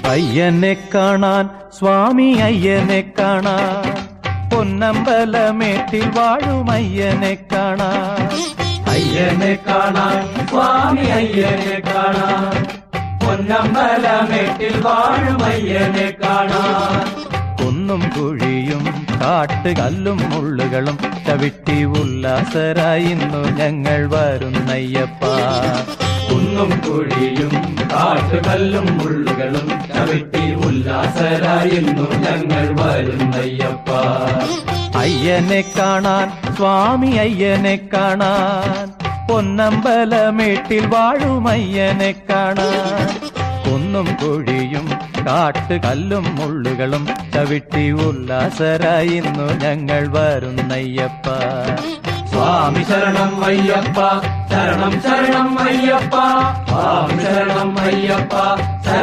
അയ്യനെ കാണാൻ സ്വാമി അയ്യനെ കാണാൻ പൊന്നമ്പലമേട്ടിൽ വാഴും അയ്യനെ കാണാൻ അയ്യനെ കാണാൻ സ്വാമി അയ്യനെ കാണാൻ പൊന്നമ്പലമേട്ടിൽ വാഴും അയ്യനെ കാണാൻ കുന്നും കുഴിയും കാട്ടുകല്ലും മുള്ളുകളും ചവിട്ടി ഉല്ലാസരായി ഇന്നു ഞങ്ങൾ വരുന്നയ്യപ്പ കുന്നും കുഴിയും കാട്ടുകല്ലും മുള്ളുകളും ചവിട്ടി ഉല്ലാസരായിരുന്നു ഞങ്ങൾ വരുന്നയ്യപ്പ അയ്യനെ കാണാൻ സ്വാമി അയ്യനെ കാണാൻ പൊന്നമ്പലമേട്ടിൽ വാഴും അയ്യനെ കാണാൻ കുന്നും കുഴിയും കാട്ടുകല്ലും മുള്ളുകളും ചവിട്ടി ഉല്ലാസരായി ഇന്നു ഞങ്ങൾ വരുന്നയ്യപ്പ സ്വാമി ശരണം അയ്യപ്പ ശരണം ശരണം അയ്യപ്പ സ്വാമി ശരണം അയ്യപ്പ